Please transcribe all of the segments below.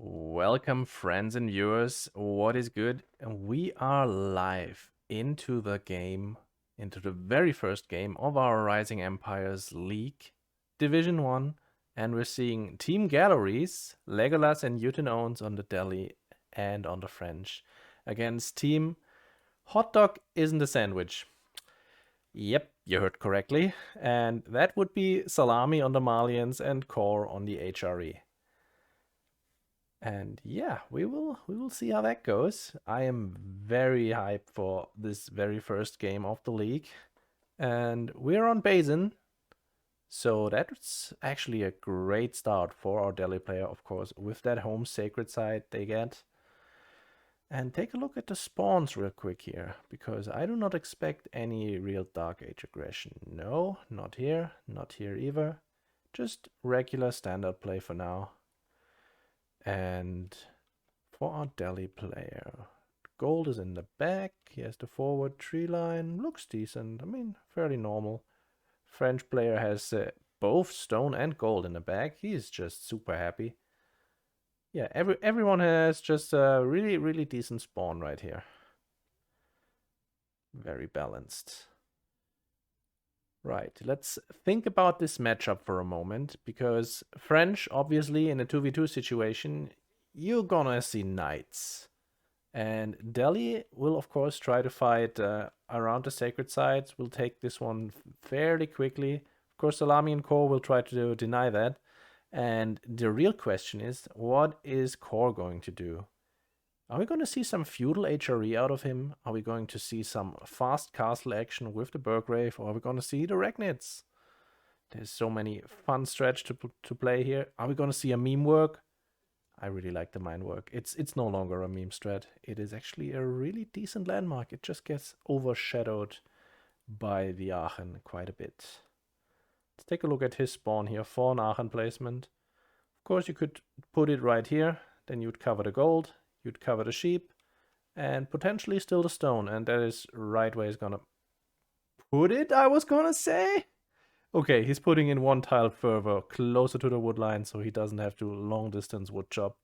Welcome, friends and viewers. What is good? And we are live into the game, into the very first game of our Rising Empires League, Division 1. And we're seeing Team Galorys, Legolas and Utin Owens on the Delhi and on the French, against Team Hotdog Isn't a Sandwich. Yep, you heard correctly. And that would be Salami on the Malians and Core on the HRE. And yeah, we will see how that goes. I am very hyped for this very first game of the league. And we're on Basin. So that's actually a great start for our Delhi player, of course, with that home sacred site they get. And take a look at the spawns real quick here, because I do not expect any real Dark Age aggression. No, not here either. Just regular standard play for now. And for our Delhi player, gold is in the back. He has the forward tree line. Looks decent. I mean, fairly normal. French player has both stone and gold in the back. He is just super happy. Yeah, everyone has just a really decent spawn right here. Very balanced. Right, let's think about this matchup for a moment, because French, obviously, in a 2v2 situation, you're gonna see knights. And Delhi will, of course, try to fight around the sacred sites. We'll take this one fairly quickly. Of course, Salami and Core will try to deny that. And the real question is, what is Core going to do? Are we going to see some feudal HRE out of him? Are we going to see some fast castle action with the Burgrave? Or are we going to see the Ragnits? There's so many fun stretch to play here. Are we going to see a meme work? I really like the mine work. It's no longer a meme strat. It is actually a really decent landmark. It just gets overshadowed by the Aachen quite a bit. Let's take a look at his spawn here for an Aachen placement. Of course, you could put it right here. Then you'd cover the gold. You'd cover the sheep. And potentially still the stone. And that is right where he's gonna put it, I was gonna say. Okay, he's putting in one tile further, closer to the wood line, so he doesn't have to long distance wood chop.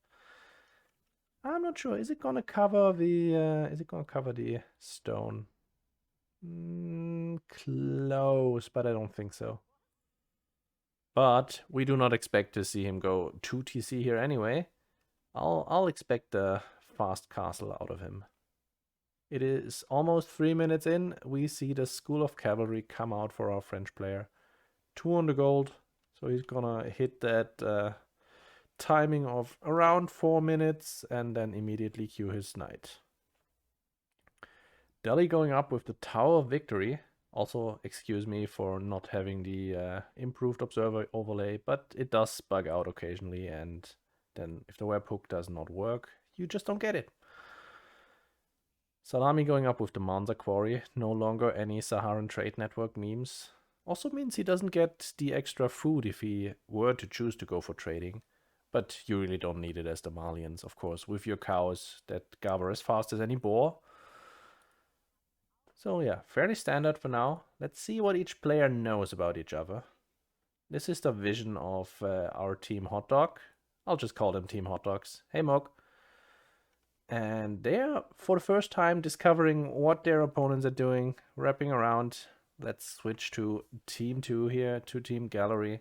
I'm not sure. Is it gonna cover the stone? Close, but I don't think so. But we do not expect to see him go 2 TC here anyway. I'll expect a fast castle out of him. It is almost 3 minutes in. We see the School of Cavalry come out for our French player. 2 on the gold, so he's gonna hit that timing of around 4 minutes and then immediately queue his knight. Delhi going up with the Tower of Victory. Also, excuse me for not having the improved observer overlay, but it does bug out occasionally, and then if the webhook does not work, you just don't get it. Salami going up with the Manza Quarry. No longer any Saharan Trade Network memes. Also means he doesn't get the extra food if he were to choose to go for trading. But you really don't need it as the Malians, of course, with your cows that gather as fast as any boar. So yeah, fairly standard for now. Let's see what each player knows about each other. This is the vision of our Team Hotdog. I'll just call them Team Hotdogs. Hey Mog. And they're, for the first time, discovering what their opponents are doing, wrapping around. Let's switch to Team 2 here, to Team Gallery.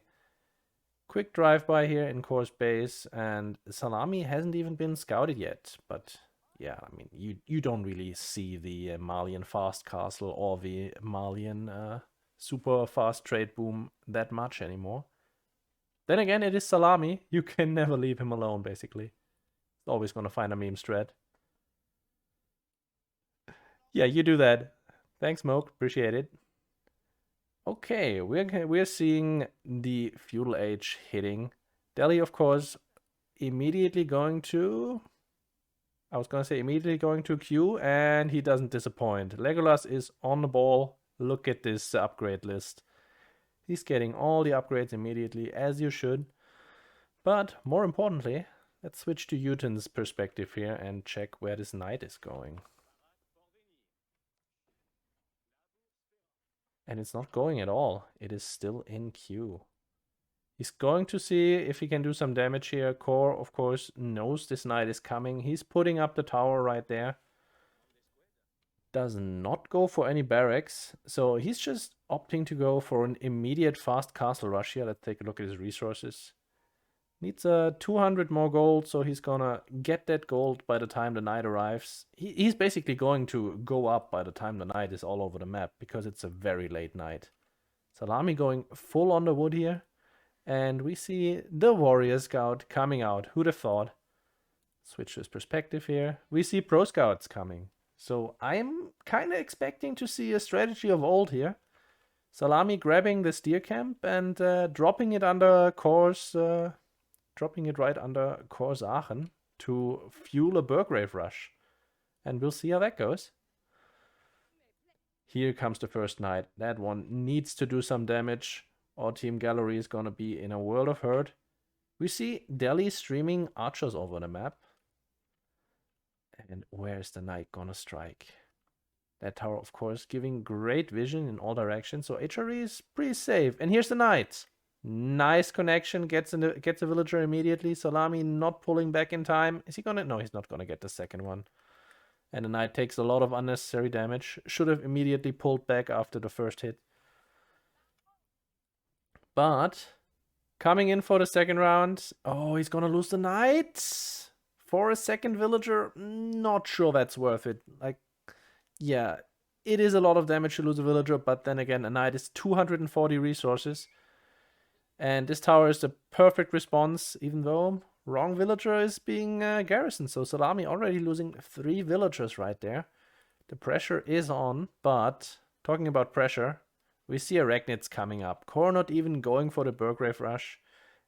Quick drive-by here in Core's base, and Salami hasn't even been scouted yet. But yeah, I mean, you don't really see the Malian fast castle or the Malian super fast trade boom that much anymore. Then again, it is Salami. You can never leave him alone, basically. Always gonna find a meme strat. Yeah, you do that. Thanks, Moke. Appreciate it. Okay, we're seeing the feudal age hitting. Delhi, of course, immediately going to... I was gonna say immediately going to queue, and he doesn't disappoint. Legolas is on the ball. Look at this upgrade list. He's getting all the upgrades immediately, as you should. But more importantly, let's switch to Utin's perspective here and check where this knight is going. And it's not going at all. It is still in queue. He's going to see if he can do some damage here. Core, of course, knows this knight is coming. He's putting up the tower right there. Does not go for any barracks. So he's just opting to go for an immediate fast castle rush here. Let's take a look at his resources. Needs 200 more gold, so he's gonna get that gold by the time the knight arrives. He's basically going to go up by the time the knight is all over the map, because it's a very late night. Salami going full on the wood here. And we see the warrior scout coming out. Who'd have thought? Switch his perspective here. We see pro scouts coming. So I'm kind of expecting to see a strategy of old here. Salami grabbing the steer camp and dropping it under course, dropping it right under course Aachen to fuel a Burgrave rush. And we'll see how that goes. Here comes the first knight. That one needs to do some damage, or Team Gallery is gonna be in a world of hurt. We see Delhi streaming archers over the map. And where's the knight gonna strike? That tower, of course, giving great vision in all directions. So HRE is pretty safe. And here's the knight. Nice connection. Gets a villager immediately. Salami not pulling back in time. Is he gonna? No, he's not gonna get the second one. And the knight takes a lot of unnecessary damage. Should have immediately pulled back after the first hit. But coming in for the second round. Oh, he's gonna lose the knight. For a second villager, not sure that's worth it. Like, yeah, it is a lot of damage to lose a villager, but then again, a knight is 240 resources. And this tower is the perfect response, even though wrong villager is being garrisoned. So Salami already losing 3 villagers right there. The pressure is on, but talking about pressure, we see Arachnids coming up. Core not even going for the Burgrave rush.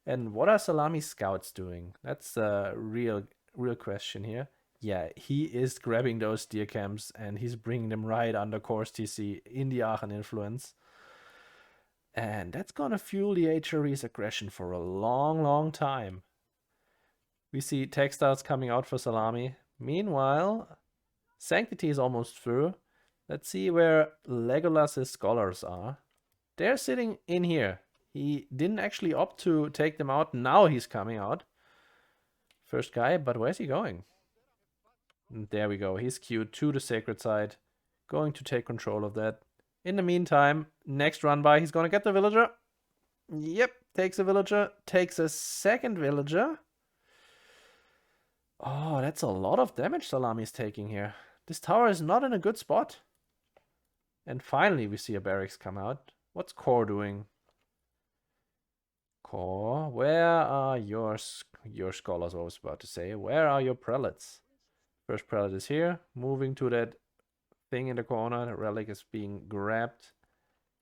And what are Salami's scouts doing? That's a real question here. Yeah, he is grabbing those deer camps and he's bringing them right under course TC in the Aachen influence. And that's gonna fuel the HRE's aggression for a long time. We see textiles coming out for Salami. Meanwhile, Sanctity is almost through. Let's see where Legolas's scholars are. They're sitting in here. He didn't actually opt to take them out. Now he's coming out. First guy, but where's he going? And there we go. He's queued to the sacred side. Going to take control of that. In the meantime, next run by, he's going to get the villager. Yep, takes a villager. Takes a second villager. Oh, that's a lot of damage Salami's taking here. This tower is not in a good spot. And finally we see a barracks come out. What's Core doing? Core, where are your scholars? I was about to say. Where are your prelates? First prelate is here, moving to that thing in the corner. The relic is being grabbed.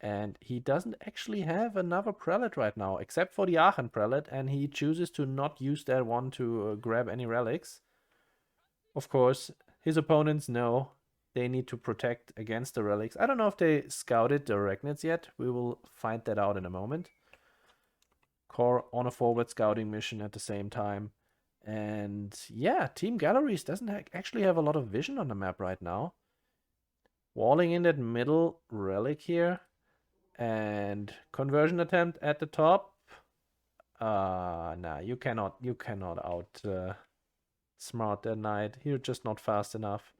And he doesn't actually have another prelate right now, except for the Aachen prelate, and he chooses to not use that one to grab any relics. Of course, his opponents know they need to protect against the relics. I don't know if they scouted the Arachnids yet. We will find that out in a moment. Core on a forward scouting mission at the same time. And yeah, Team Galorys doesn't actually have a lot of vision on the map right now. Walling in that middle relic here. And conversion attempt at the top. Nah, you cannot out smart that knight. You're just not fast enough.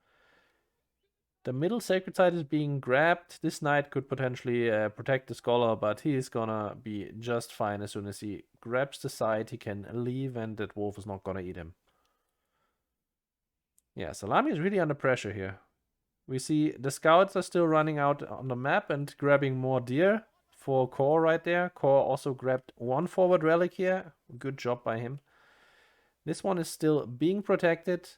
The middle sacred site is being grabbed. This knight could potentially protect the scholar, but he is gonna be just fine as soon as he grabs the site. He can leave, and that wolf is not gonna eat him. Yeah, Salami is really under pressure here. We see the scouts are still running out on the map and grabbing more deer for Core right there. Core also grabbed one forward relic here. Good job by him. This one is still being protected.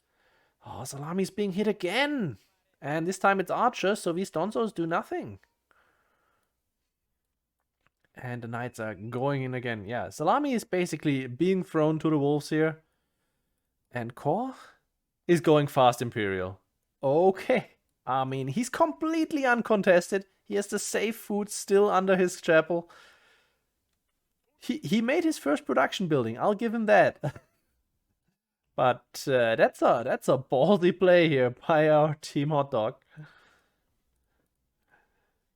Oh, Salami's being hit again. And this time it's archers, so these Donzos do nothing. And the knights are going in again. Yeah, Salami is basically being thrown to the wolves here. And Core is going fast Imperial. Okay. I mean, he's completely uncontested. He has the safe food still under his chapel. He made his first production building. I'll give him that. But that's a ballsy play here by our Team HotDog.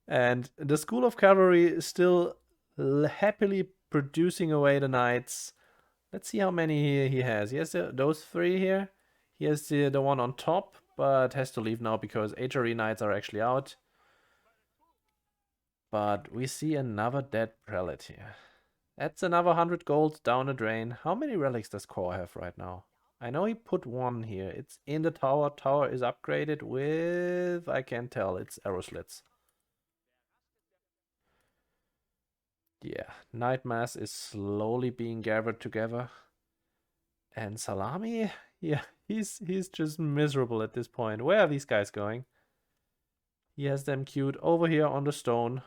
And the School of Cavalry is still happily producing away the knights. Let's see how many he has. He has those 3 here. He has the one on top, but has to leave now because HRE knights are actually out. But we see another dead prelate here. That's another 100 gold down the drain. How many relics does Core have right now? I know he put 1 here. It's in the tower. Tower is upgraded with... I can't tell. It's arrow slits. Yeah, Night Mass is slowly being gathered together. And Salami, yeah, he's just miserable at this point. Where are these guys going? He has them queued over here on the stone.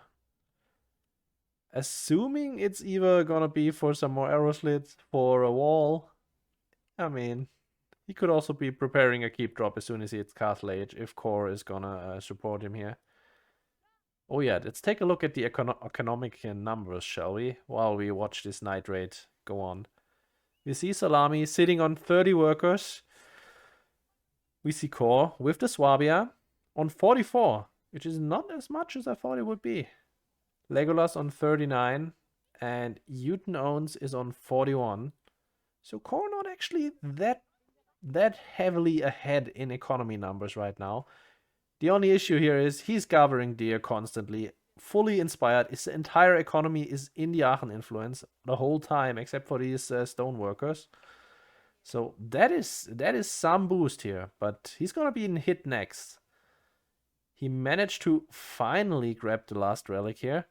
Assuming it's either gonna be for some more arrow slits, for a wall. I mean, he could also be preparing a keep drop as soon as he hits Castle Age, if Core is gonna support him here. Oh yeah, let's take a look at the economic numbers, shall we? While we watch this night raid go on. We see Salami sitting on 30 workers. We see Core with the Swabia on 44, which is not as much as I thought it would be. Legolas on 39, and Uten Owns is on 41. So Core not actually that heavily ahead in economy numbers right now. The only issue here is he's gathering deer constantly, fully inspired. His entire economy is in the Aachen influence the whole time, except for these stone workers. So that is some boost here, but he's gonna be in hit next. He managed to finally grab the last relic here.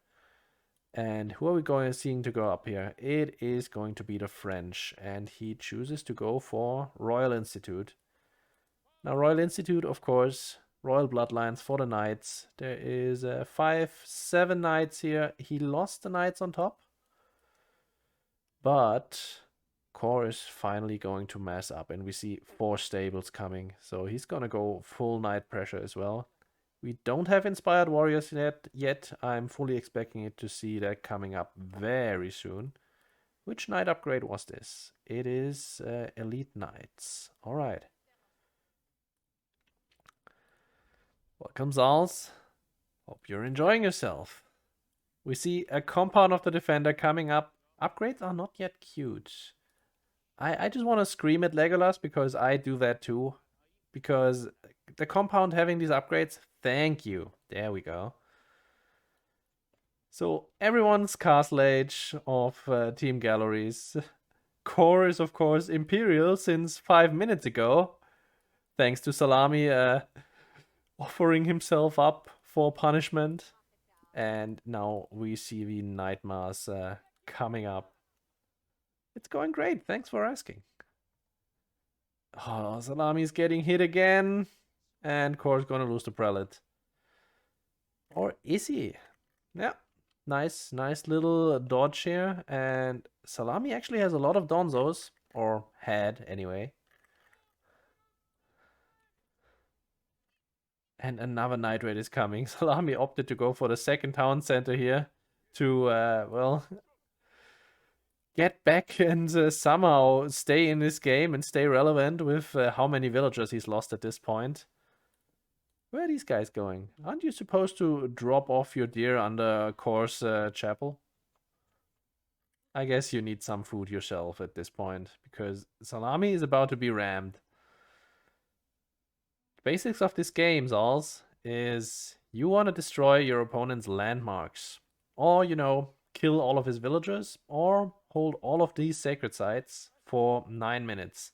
And who are we seeing to go up here? It is going to be the French, and he chooses to go for Royal Institute. Now Royal Institute, of course, Royal Bloodlines for the Knights. There is 7 Knights here. He lost the Knights on top. But Core is finally going to mass up, and we see 4 stables coming. So he's gonna go full Knight pressure as well. We don't have Inspired Warriors yet. I'm fully expecting it to see that coming up very soon. Which Knight upgrade was this? It is Elite Knights. Alright. Welcome, Zals. Hope you're enjoying yourself. We see a compound of the Defender coming up. Upgrades are not yet cute. I just want to scream at Legolas because I do that too. Because the compound having these upgrades, thank you. There we go. So everyone's Castle Age of Team Galorys. Core is, of course, Imperial since 5 minutes ago. Thanks to Salami offering himself up for punishment. And now we see the Nightmares coming up. It's going great. Thanks for asking. Oh, Salami's getting hit again. And Core's gonna lose the Prelate. Or is he? Yeah. Nice little dodge here. And Salami actually has a lot of Donzos. Or had, anyway. And another Night Raid is coming. Salami opted to go for the second town center here. To, well... get back and somehow stay in this game and stay relevant with how many villagers he's lost at this point. Where are these guys going? Aren't you supposed to drop off your deer under Core's chapel? I guess you need some food yourself at this point, because Salami is about to be rammed. The basics of this game, Zals, is you want to destroy your opponent's landmarks. Or, you know, kill all of his villagers, or hold all of these sacred sites for 9 minutes.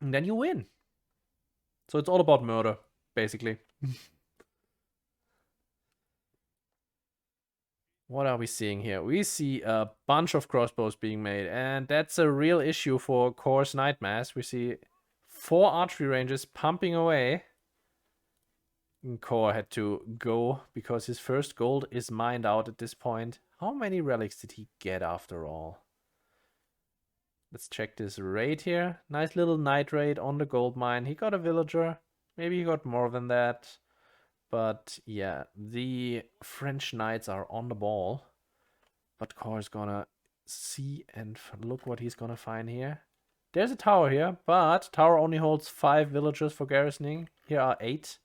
And then you win. So it's all about murder, basically. What are we seeing here? We see a bunch of crossbows being made, and that's a real issue for Core's Nightmares. We see 4 archery ranges pumping away. And Core had to go because his first gold is mined out at this point. How many relics did he get after all? Let's check this raid here. Nice little night raid on the gold mine. He got a villager. Maybe he got more than that. But yeah, the French knights are on the ball. But Core is gonna see and look what he's gonna find here. There's a tower here, but tower only holds 5 villagers for garrisoning. Here are 8.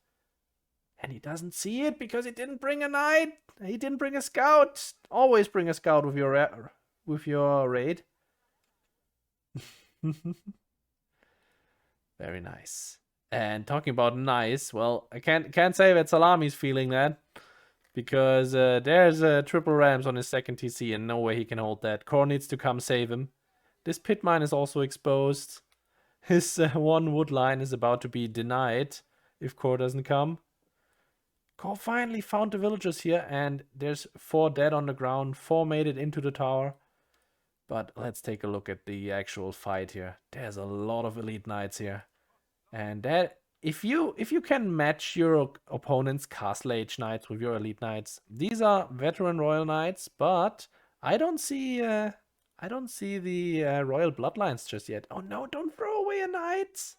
And he doesn't see it because he didn't bring a knight. He didn't bring a scout. Always bring a scout with your raid. Very nice. And talking about nice, well, I can't say that Salami's feeling that, because there's triple rams on his second TC and no way he can hold that. Core needs to come save him. This pit mine is also exposed. His one wood line is about to be denied if Core doesn't come. Core finally found the villagers here, and there's 4 dead on the ground. 4 made it into the tower. But let's take a look at the actual fight here. There's a lot of elite knights here. And that if you can match your opponent's castle age knights with your elite knights, these are veteran royal knights, but I don't see the royal bloodlines just yet. Oh no, don't throw away a knight.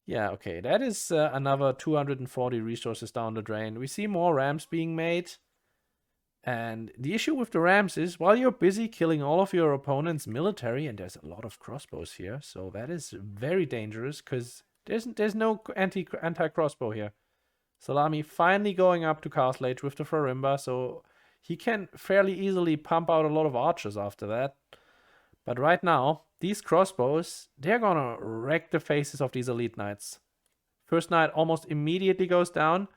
Yeah, okay, that is another 240 resources down the drain. We see more rams being made. And the issue with the rams is, while you're busy killing all of your opponent's military, and there's a lot of crossbows here, so that is very dangerous, because there's no anti-crossbow here. Salami finally going up to Castle Age with the Farimba, so he can fairly easily pump out a lot of archers after that. But right now, these crossbows, they're gonna wreck the faces of these elite knights. First knight almost immediately goes down.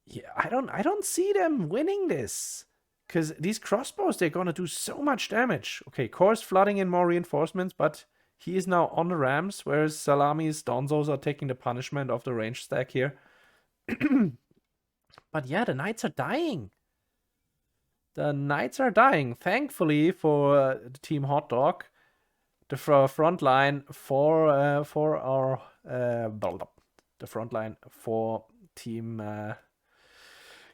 Yeah, I don't see them winning this. Because these crossbows, they're gonna do so much damage. Okay, Core's flooding in more reinforcements, but he is now on the rams, whereas Salami's Donzos are taking the punishment of the range stack here. But yeah, the knights are dying. The knights are dying. Thankfully for the team HotDog, the front line for our the front line for team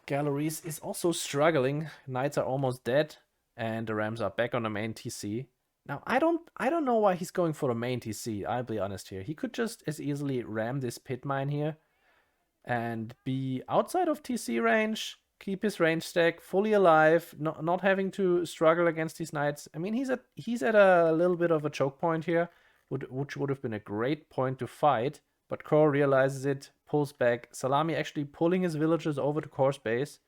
Galorys is also struggling. Knights are almost dead, and the rams are back on the main TC. Now I don't know why he's going for the main TC. I'll be honest here. He could just as easily ram this pit mine here and be outside of TC range, keep his range stack fully alive, not having to struggle against these knights. I mean, he's at a little bit of a choke point here, which would have been a great point to fight, but Core realizes it, pulls back. Salami actually pulling his villagers over to Core's base.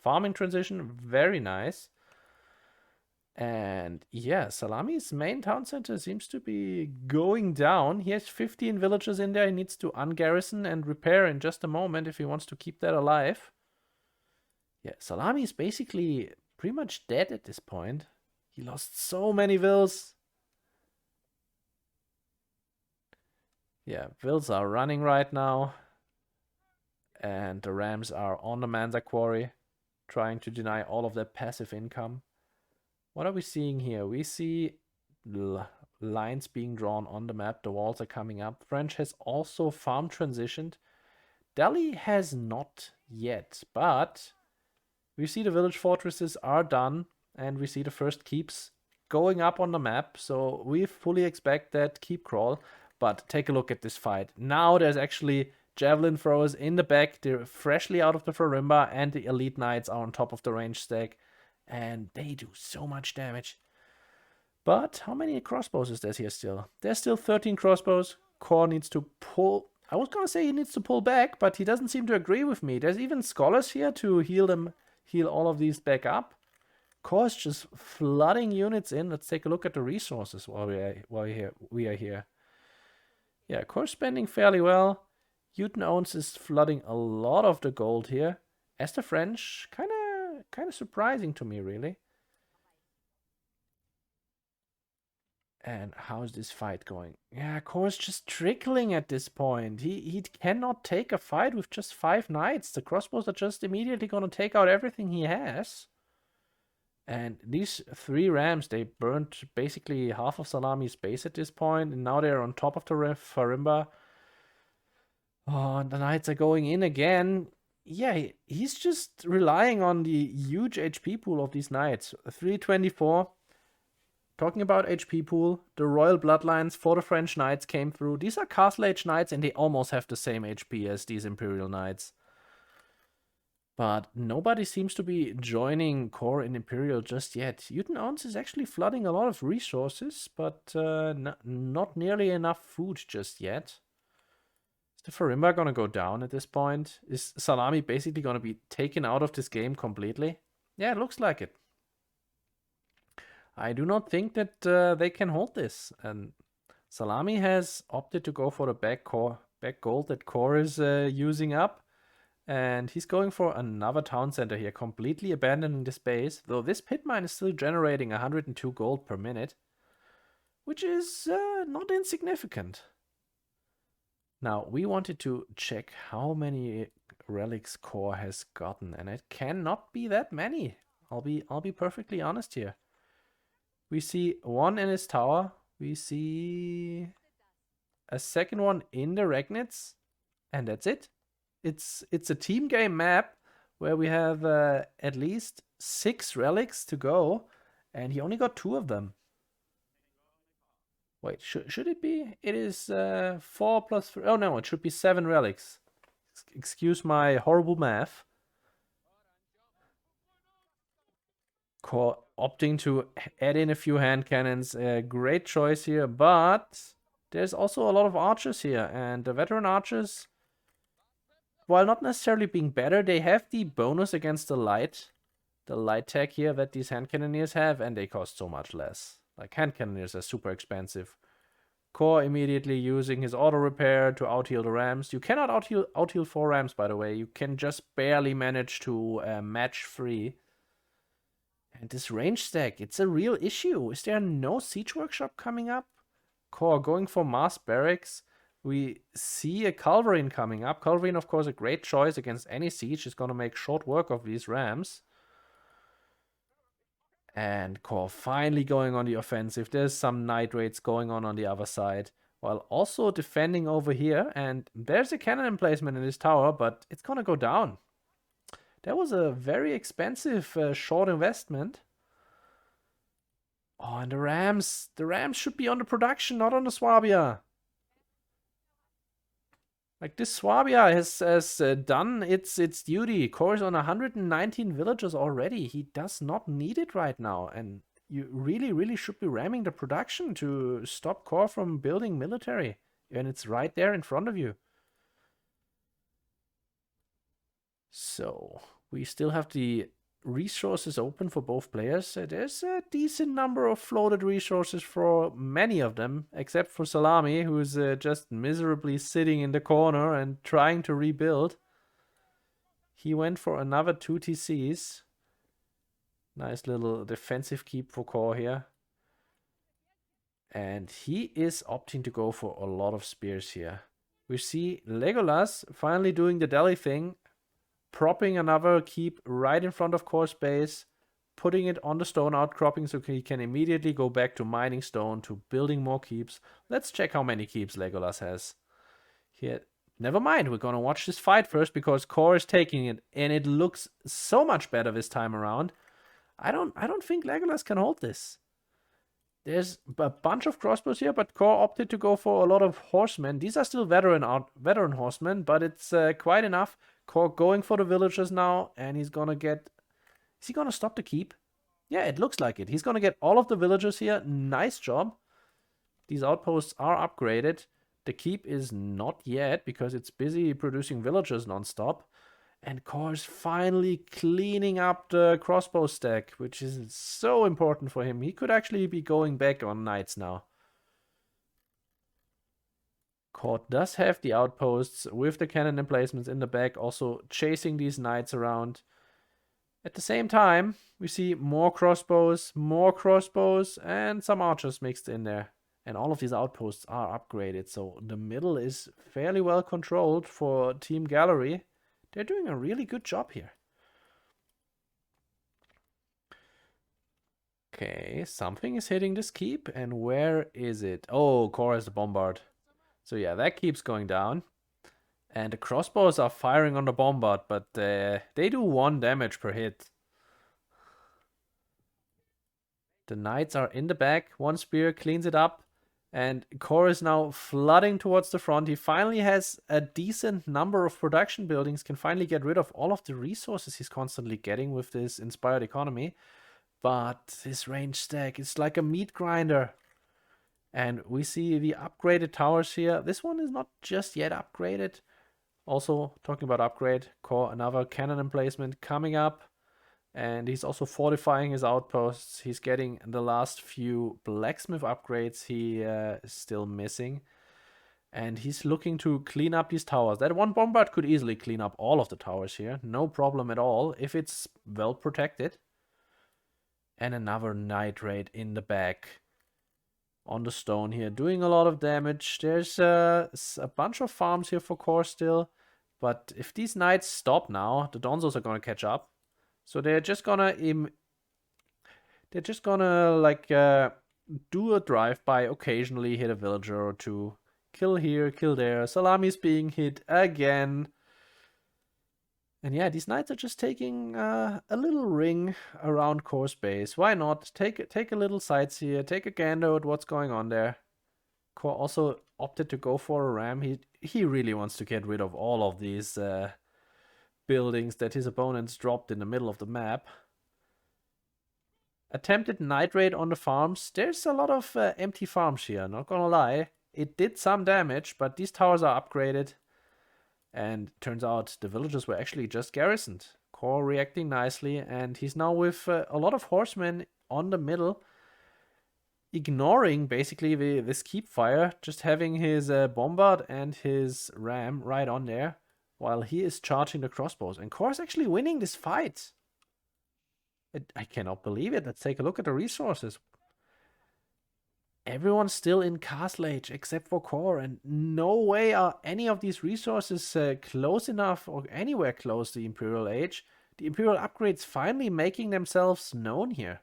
Farming transition, very nice. And yeah, Salami's main town center seems to be going down. He has 15 villagers in there. He needs to ungarrison and repair in just a moment if he wants to keep that alive. Yeah, Salami is basically pretty much dead at this point. He lost so many vills. Yeah, vills are running right now. And the rams are on the Manza quarry, trying to deny all of that passive income. What are we seeing here? We see lines being drawn on the map. The walls are coming up. French has also farm transitioned. Delhi has not yet, but we see the village fortresses are done, and we see the first keeps going up on the map. So we fully expect that keep crawl. But take a look at this fight. Now there's actually javelin throwers in the back. They're freshly out of the Farimba, and the elite knights are on top of the range stack. And they do so much damage. But how many crossbows is there here still? There's still 13 crossbows. Core needs to pull. I was gonna say he needs to pull back, but he doesn't seem to agree with me. There's even scholars here to heal all of these back up. Core is just flooding units in. Let's take a look at the resources while we are here. Yeah, Core's spending fairly well. Newton owns is flooding a lot of the gold here. As the French, kind of surprising to me, really. And how's this fight going? Yeah, Core's just trickling at this point. He cannot take a fight with just 5 knights. The crossbows are just immediately going to take out everything he has. And these 3 rams, they burnt basically half of Salami's base at this point. And now they're on top of the Farimba. Oh, and the knights are going in again. Yeah, he's just relying on the huge HP pool of these knights. 324. Talking about HP pool, the royal bloodlines for the French knights came through. These are Castle Age knights, and they almost have the same HP as these Imperial knights. But nobody seems to be joining Core in Imperial just yet. Newton Ounce is actually flooding a lot of resources, but not nearly enough food just yet. the Farimba gonna go down at this point? Is Salami basically gonna be taken out of this game completely? Yeah, it looks like it. I do not think that they can hold this. And Salami has opted to go for the back gold that Core is using up. And he's going for another town center here, completely abandoning the space. Though this pit mine is still generating 102 gold per minute, which is not insignificant. Now, we wanted to check how many relics Core has gotten, and it cannot be that many. I'll be perfectly honest here. We see one in his tower. We see a second one in the Regnitz, and that's it. It's a team game map where we have at least 6 relics to go, and he only got 2 of them. Wait, should it be? It is 4 plus 3. Oh no, it should be 7 relics. Excuse my horrible math. Core opting to add in a few hand cannons. Great choice here, but there's also a lot of archers here, and the veteran archers, while not necessarily being better, they have the bonus against the light tech here that these hand cannoneers have, and they cost so much less. Like, hand cannoneers are super expensive. Core immediately using his auto repair to outheal the rams. You cannot outheal 4 rams, by the way. You can just barely manage to match 3. And this range stack, it's a real issue. Is there no siege workshop coming up? Core going for mass barracks. We see a Culverin coming up. Culverin, of course, a great choice against any siege. Is going to make short work of these rams. And Core finally going on the offensive. There's some night raids going on the other side, while also defending over here. And there's a cannon emplacement in this tower, but it's going to go down. That was a very expensive short investment. Oh, and the rams should be on the production, not on the Swabia. Like, this Swabia has done its duty. Core is on 119 villagers already. He does not need it right now. And you really should be ramming the production to stop Core from building military. And it's right there in front of you. So, we still have the resources open for both players. There's a decent number of floated resources for many of them, except for Salami, who's just miserably sitting in the corner and trying to rebuild. He went for another 2 TCs. Nice little defensive keep for Core here. And he is opting to go for a lot of spears here. We see Legolas finally doing the Delhi thing, propping another keep right in front of Core's base, putting it on the stone outcropping so he can immediately go back to mining stone, to building more keeps. Let's check how many keeps Legolas has. Here, never mind, we're gonna watch this fight first because Core is taking it, and it looks so much better this time around. I don't think Legolas can hold this. There's a bunch of crossbows here, but Core opted to go for a lot of horsemen. These are still veteran horsemen, but it's quite enough. Core going for the villagers now, and he's gonna get... Is he gonna stop the keep? Yeah, it looks like it. He's gonna get all of the villagers here. Nice job. These outposts are upgraded. The keep is not yet, because it's busy producing villagers non-stop. And Core is finally cleaning up the crossbow stack, which is so important for him. He could actually be going back on knights now. Core does have the outposts with the cannon emplacements in the back, also chasing these knights around. At the same time, we see more crossbows, and some archers mixed in there. And all of these outposts are upgraded, so the middle is fairly well controlled for Team Gallery. They're doing a really good job here. Okay, something is hitting this keep, and where is it? Oh, Core has the bombard. So yeah, that keeps going down. And the crossbows are firing on the bombard, but they do 1 damage per hit. The knights are in the back. 1 spear cleans it up. And Core is now flooding towards the front. He finally has a decent number of production buildings, can finally get rid of all of the resources he's constantly getting with this inspired economy. But this range stack is like a meat grinder. And we see the upgraded towers here. This one is not just yet upgraded. Also, talking about upgrade, core, another cannon emplacement coming up. And he's also fortifying his outposts. He's getting the last few blacksmith upgrades he is still missing. And he's looking to clean up these towers. That one bombard could easily clean up all of the towers here. No problem at all if it's well protected. And another night raid in the back. On the stone here, doing a lot of damage. There's a bunch of farms here for core still. But if these knights stop now, the Donzos are going to catch up. So they're just gonna like do a drive-by, occasionally hit a villager or two. Kill here, kill there. Salami's being hit again. And yeah, these knights are just taking a little ring around core space. Why not? Take a little sightseer, take a gander at what's going on there. Core also opted to go for a ram. He really wants to get rid of all of these buildings that his opponents dropped in the middle of the map. Attempted night raid on the farms. There's a lot of empty farms here, not gonna lie. It did some damage, but these towers are upgraded. And turns out the villagers were actually just garrisoned. Core reacting nicely, and he's now with a lot of horsemen on the middle, ignoring basically this keep fire, just having his bombard and his ram right on there, while he is charging the crossbows. And Core's actually winning this fight. I cannot believe it. Let's take a look at the resources. Everyone's still in Castle Age except for Core, and no way are any of these resources close enough or anywhere close to the Imperial Age. The Imperial upgrades finally making themselves known here.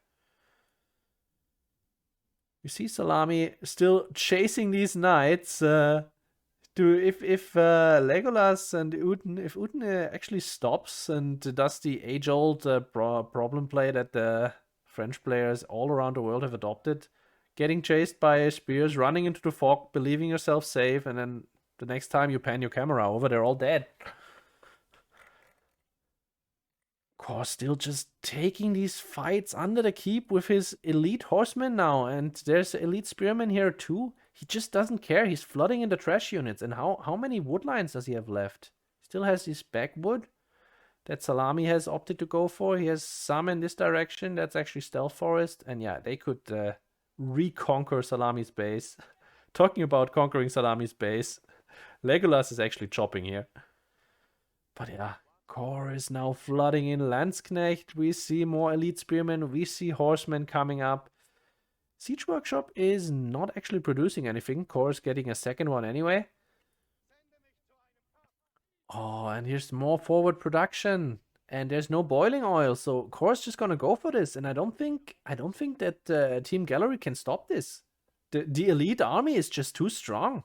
You see Salami still chasing these knights. If Legolas and Uten, if Uten actually stops and does the age-old problem play that the French players all around the world have adopted, getting chased by spears, running into the fog, believing yourself safe, and then the next time you pan your camera over, they're all dead. Core still just taking these fights under the keep with his elite horsemen now, and there's elite spearmen here too. He just doesn't care. He's flooding in the trash units. And how many wood lines does he have left? Still has his backwood that Salami has opted to go for. He has some in this direction. That's actually stealth forest. And yeah, they could reconquer Salami's base. Talking about conquering Salami's base, Legolas is actually chopping here. But yeah, Core is now flooding in Landsknecht. We see more elite spearmen. We see horsemen coming up. Siege Workshop is not actually producing anything. Core is getting a second one anyway. Oh, and here's more forward production. And there's no boiling oil, so Core's just gonna go for this. And I don't think that Team Gallery can stop this. The elite army is just too strong.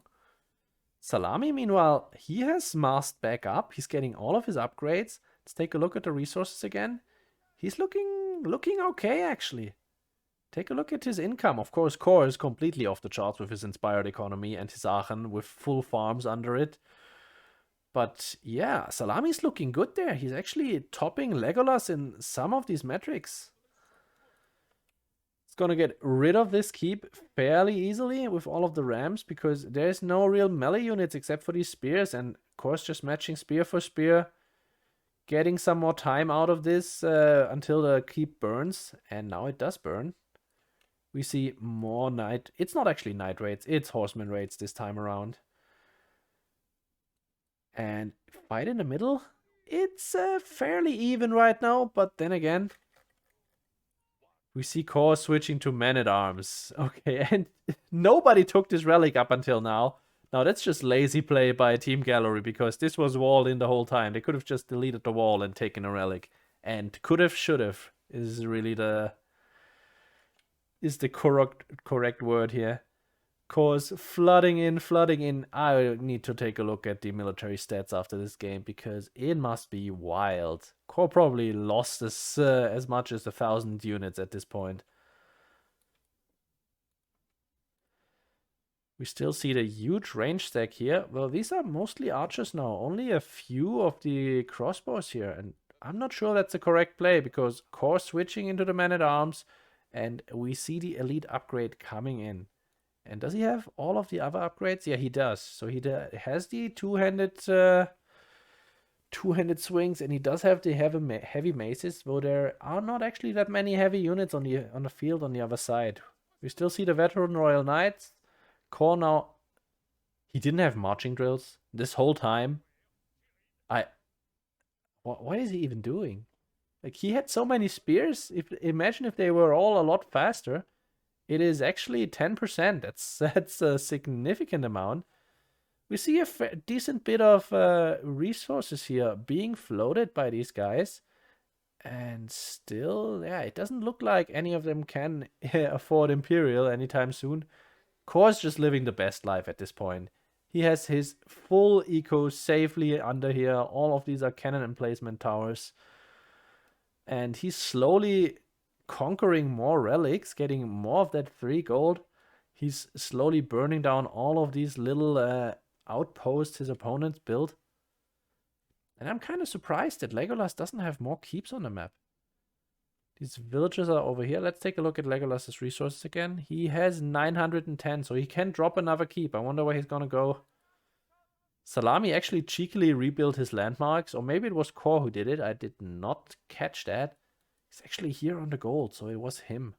Salami, meanwhile, he has masked back up. He's getting all of his upgrades. Let's take a look at the resources again. He's looking okay, actually. Take a look at his income. Of course, Core is completely off the charts with his inspired economy and his Aachen with full farms under it. But yeah, Salami's looking good there. He's actually topping Legolas in some of these metrics. It's gonna get rid of this keep fairly easily with all of the rams because there's no real melee units except for these spears, and of course just matching spear for spear. Getting some more time out of this until the keep burns, and now it does burn. We see more night. It's not actually night raids, it's horseman raids this time around. And fight in the middle. It's fairly even right now, but then again, we see Core switching to men-at-arms. Okay, and nobody took this relic up until now. Now that's just lazy play by Team Gallery because this was walled in the whole time. They could have just deleted the wall and taken a relic. And could have, should have is really the correct word here. Core's flooding in. I need to take a look at the military stats after this game because it must be wild. Core probably lost as much as 1,000 units at this point. We still see the huge range stack here. Well, these are mostly archers now. Only a few of the crossbows here. And I'm not sure that's the correct play because Core switching into the men-at-arms. And we see the elite upgrade coming in. And does he have all of the other upgrades? Yeah, he does. So he has the two-handed swings, and he does have the heavy maces, though there are not actually that many heavy units on the field on the other side. We still see the veteran Royal Knights. Core now. He didn't have marching drills this whole time. What is he even doing? Like, he had so many spears. Imagine if they were all a lot faster. It is actually 10%. That's a significant amount. We see a decent bit of resources here being floated by these guys. And still, yeah, it doesn't look like any of them can afford Imperial anytime soon. Core's just living the best life at this point. He has his full eco safely under here. All of these are cannon emplacement towers. And he's slowly conquering more relics, getting more of that 3 gold. He's slowly burning down all of these little outposts his opponents built. And I'm kind of surprised that Legolas doesn't have more keeps on the map. These villages are over here. Let's take a look at Legolas's resources again. He has 910, so he can drop another keep. I wonder where he's gonna go. Salami actually cheekily rebuilt his landmarks, or maybe it was Core who did it. I did not catch that. He's actually here on the gold, so it was him.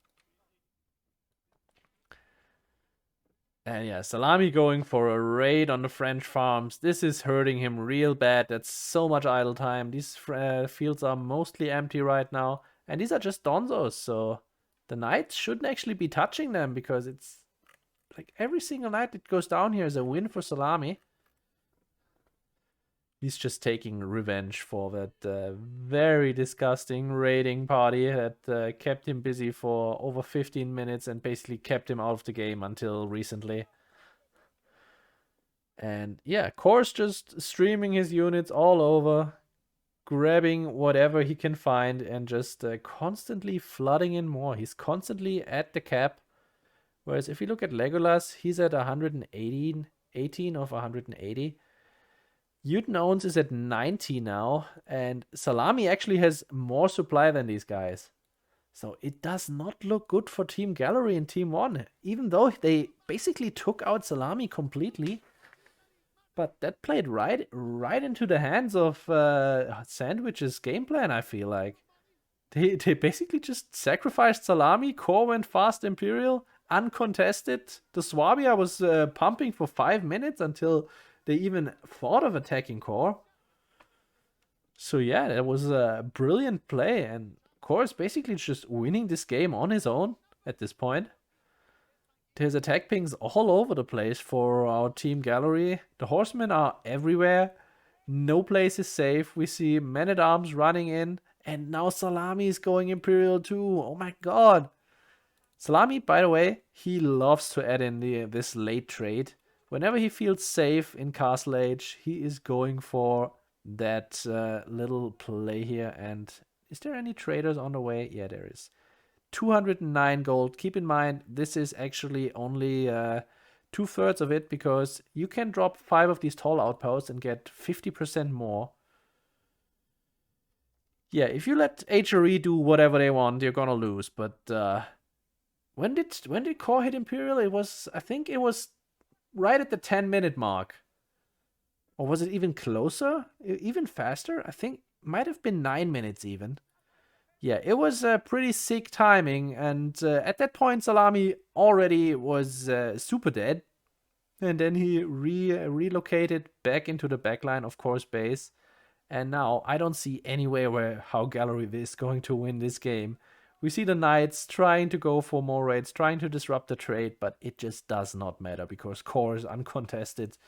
And yeah, Salami going for a raid on the French farms. This is hurting him real bad. That's so much idle time. These fields are mostly empty right now. And these are just donzos, so the knights shouldn't actually be touching them, because it's like every single knight that goes down here is a win for Salami. He's just taking revenge for that very disgusting raiding party that kept him busy for over 15 minutes and basically kept him out of the game until recently. And yeah, Core's just streaming his units all over, grabbing whatever he can find and just constantly flooding in more. He's constantly at the cap. Whereas if you look at Legolas, he's at 18 of 180. Utenaun's is at 90 now, and Salami actually has more supply than these guys. So it does not look good for Team Gallery and Team 1, even though they basically took out Salami completely. But that played right into the hands of Sandwich's game plan, I feel like. They basically just sacrificed Salami, Core went fast Imperial, uncontested. The Swabia was pumping for 5 minutes until they even thought of attacking Core. So yeah, that was a brilliant play, and Core is basically just winning this game on his own at this point. There's attack pings all over the place for our Team Gallery. The horsemen are everywhere. No place is safe. We see men-at-arms running in, and now Salami is going Imperial too. Oh my god. Salami, by the way, he loves to add in this late trade. Whenever he feels safe in Castle Age, he is going for that little play here. And is there any traders on the way? Yeah, there is. 209 gold. Keep in mind, this is actually only 2/3 of it, because you can drop 5 of these tall outposts and get 50% more. Yeah, if you let HRE do whatever they want, you're gonna lose. But when did Core hit Imperial? I think it was right at the 10-minute mark. Or was it even closer? Even faster? I think might have been 9 minutes even. Yeah, it was pretty sick timing, and at that point Salami already was super dead. And then he relocated back into the backline of Core's base. And now I don't see any way how Gallery is going to win this game. We see the Knights trying to go for more raids, trying to disrupt the trade, but it just does not matter because Core is uncontested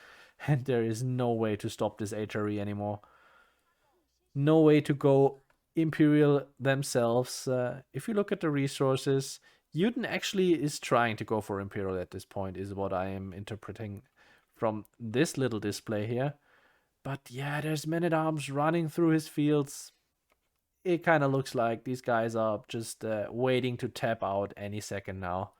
and there is no way to stop this HRE anymore. No way to go Imperial themselves. If you look at the resources, Uten actually is trying to go for Imperial at this point, is what I am interpreting from this little display here. But yeah, there's men-at-arms running through his fields. It kind of looks like these guys are just waiting to tap out any second now.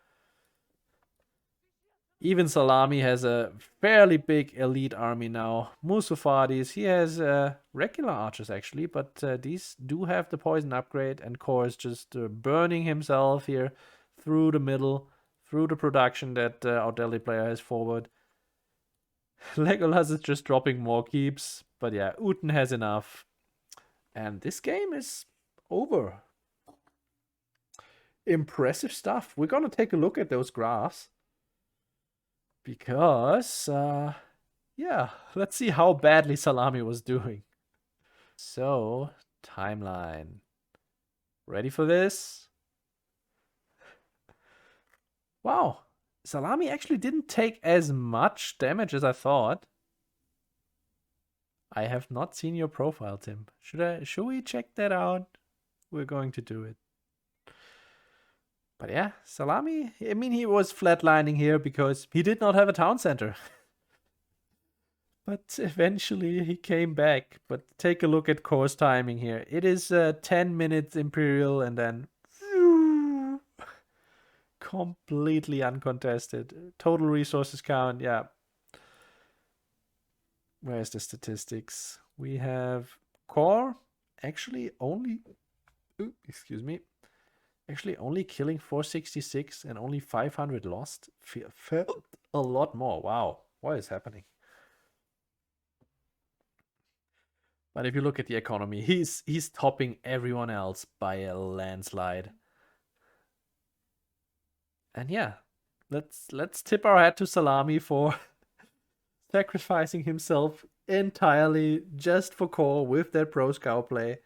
Even Salami has a fairly big elite army now. Musufadis, he has regular archers actually, but these do have the poison upgrade, and Core is just burning himself here through the middle, through the production that our Delhi player has forward. Legolas is just dropping more keeps, but yeah, Uten has enough. And this game is over. Impressive stuff. We're gonna take a look at those graphs. Because, yeah, let's see how badly Salami was doing. So, timeline. Ready for this? Wow, Salami actually didn't take as much damage as I thought. I have not seen your profile, Tim. Should we check that out? We're going to do it. But yeah, Salami, I mean, he was flatlining here because he did not have a town center. But eventually he came back. But take a look at course timing here. It is 10 minutes Imperial and then completely uncontested. Total resources count, yeah. Where's the statistics? We have core actually only, excuse me, actually only killing 466 and only 500 lost. Felt a lot more. Wow, what is happening? But if you look at the economy, he's topping everyone else by a landslide. And yeah, let's tip our hat to Salami for sacrificing himself entirely just for core with that pro scout play.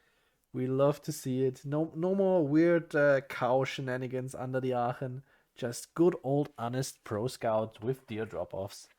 We love to see it. No more weird cow shenanigans under the Aachen. Just good old honest pro scouts with deer drop-offs.